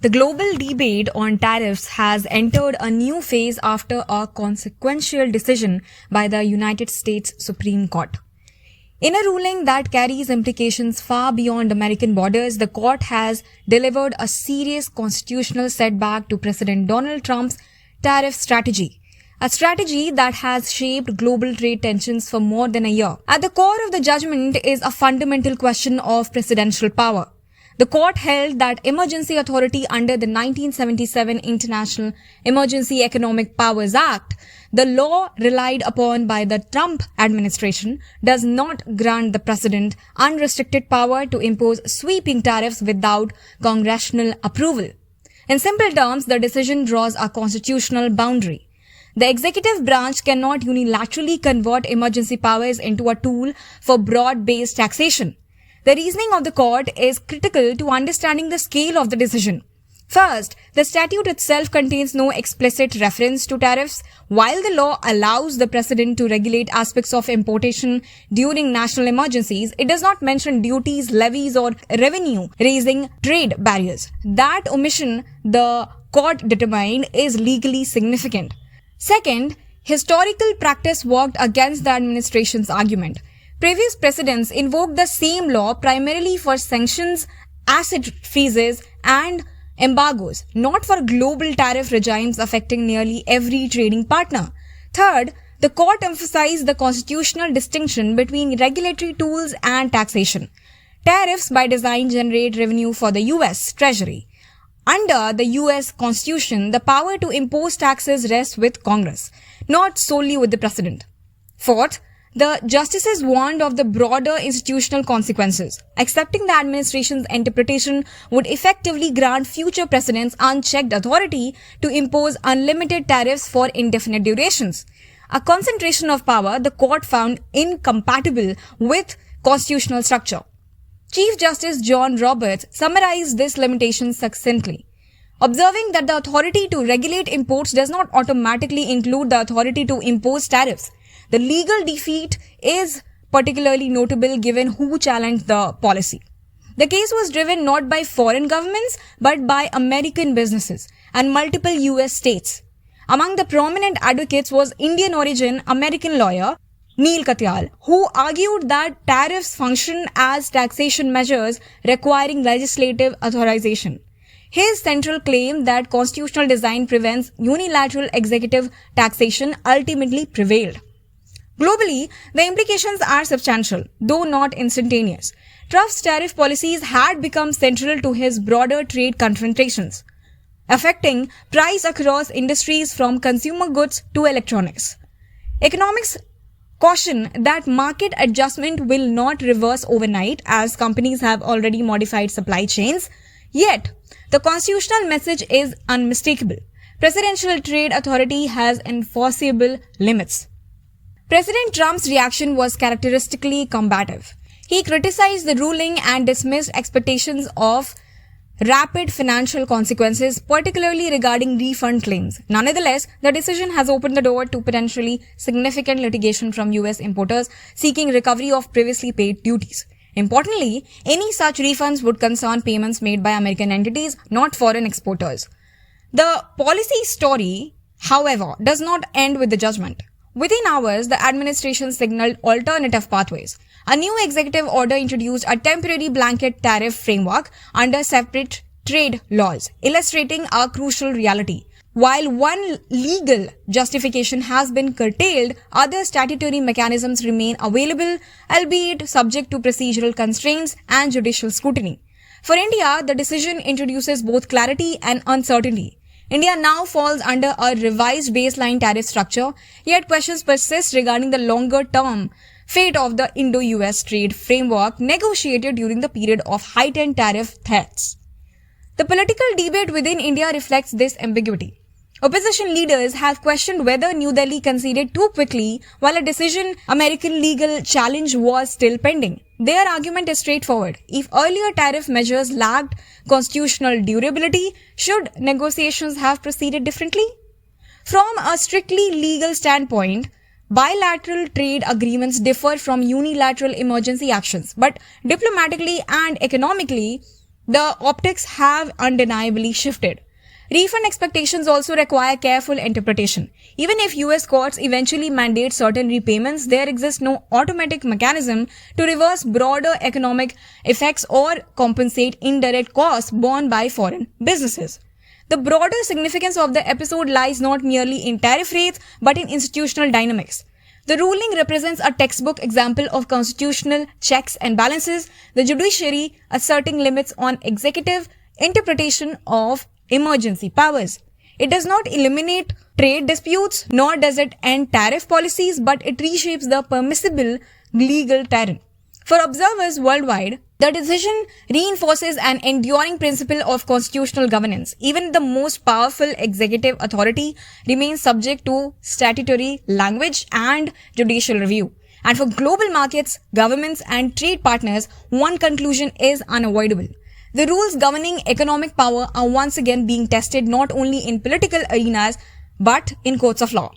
The global debate on tariffs has entered a new phase after a consequential decision by the United States Supreme Court. In a ruling that carries implications far beyond American borders, the court has delivered a serious constitutional setback to President Donald Trump's tariff strategy, a strategy that has shaped global trade tensions for more than a year. At the core of the judgment is a fundamental question of presidential power. The court held that emergency authority under the 1977 International Emergency Economic Powers Act, the law relied upon by the Trump administration, does not grant the president unrestricted power to impose sweeping tariffs without congressional approval. In simple terms, the decision draws a constitutional boundary. The executive branch cannot unilaterally convert emergency powers into a tool for broad-based taxation. The reasoning of the court is critical to understanding the scale of the decision. First, the statute itself contains no explicit reference to tariffs. While the law allows the president to regulate aspects of importation during national emergencies, it does not mention duties, levies, or revenue-raising trade barriers. That omission, the court determined, is legally significant. Second, historical practice worked against the administration's argument. Previous precedents invoked the same law primarily for sanctions, asset freezes, and embargoes, not for global tariff regimes affecting nearly every trading partner. Third, the court emphasized the constitutional distinction between regulatory tools and taxation. Tariffs by design generate revenue for the U.S. Treasury. Under the U.S. Constitution, the power to impose taxes rests with Congress, not solely with the President. Fourth, the justices warned of the broader institutional consequences. Accepting the administration's interpretation would effectively grant future presidents unchecked authority to impose unlimited tariffs for indefinite durations. A concentration of power the court found incompatible with constitutional structure. Chief Justice John Roberts summarized this limitation succinctly, observing that the authority to regulate imports does not automatically include the authority to impose tariffs. The legal defeat is particularly notable given who challenged the policy. The case was driven not by foreign governments but by American businesses and multiple US states. Among the prominent advocates was Indian origin American lawyer Neil Katyal, who argued that tariffs function as taxation measures requiring legislative authorization. His central claim that constitutional design prevents unilateral executive taxation ultimately prevailed. Globally, the implications are substantial, though not instantaneous. Trump's tariff policies had become central to his broader trade confrontations, affecting price across industries from consumer goods to electronics. Economics caution that market adjustment will not reverse overnight as companies have already modified supply chains. Yet, the constitutional message is unmistakable. Presidential trade authority has enforceable limits. President Trump's reaction was characteristically combative. He criticized the ruling and dismissed expectations of rapid financial consequences, particularly regarding refund claims. Nonetheless, the decision has opened the door to potentially significant litigation from US importers seeking recovery of previously paid duties. Importantly, any such refunds would concern payments made by American entities, not foreign exporters. The policy story, however, does not end with the judgment. Within hours, the administration signaled alternative pathways. A new executive order introduced a temporary blanket tariff framework under separate trade laws, illustrating a crucial reality. While one legal justification has been curtailed, other statutory mechanisms remain available, albeit subject to procedural constraints and judicial scrutiny. For India, the decision introduces both clarity and uncertainty. India now falls under a revised baseline tariff structure, yet questions persist regarding the longer-term fate of the Indo-US trade framework negotiated during the period of heightened tariff threats. The political debate within India reflects this ambiguity. Opposition leaders have questioned whether New Delhi conceded too quickly while a decision American legal challenge was still pending. Their argument is straightforward. If earlier tariff measures lacked constitutional durability, should negotiations have proceeded differently? From a strictly legal standpoint, bilateral trade agreements differ from unilateral emergency actions, but diplomatically and economically, the optics have undeniably shifted. Refund expectations also require careful interpretation. Even if US courts eventually mandate certain repayments, there exists no automatic mechanism to reverse broader economic effects or compensate indirect costs borne by foreign businesses. The broader significance of the episode lies not merely in tariff rates but in institutional dynamics. The ruling represents a textbook example of constitutional checks and balances, the judiciary asserting limits on executive interpretation of emergency powers. It does not eliminate trade disputes, nor does it end tariff policies, but it reshapes the permissible legal terrain. For observers worldwide, the decision reinforces an enduring principle of constitutional governance. Even the most powerful executive authority remains subject to statutory language and judicial review. And for global markets, governments, and trade partners, one conclusion is unavoidable. The rules governing economic power are once again being tested not only in political arenas but in courts of law.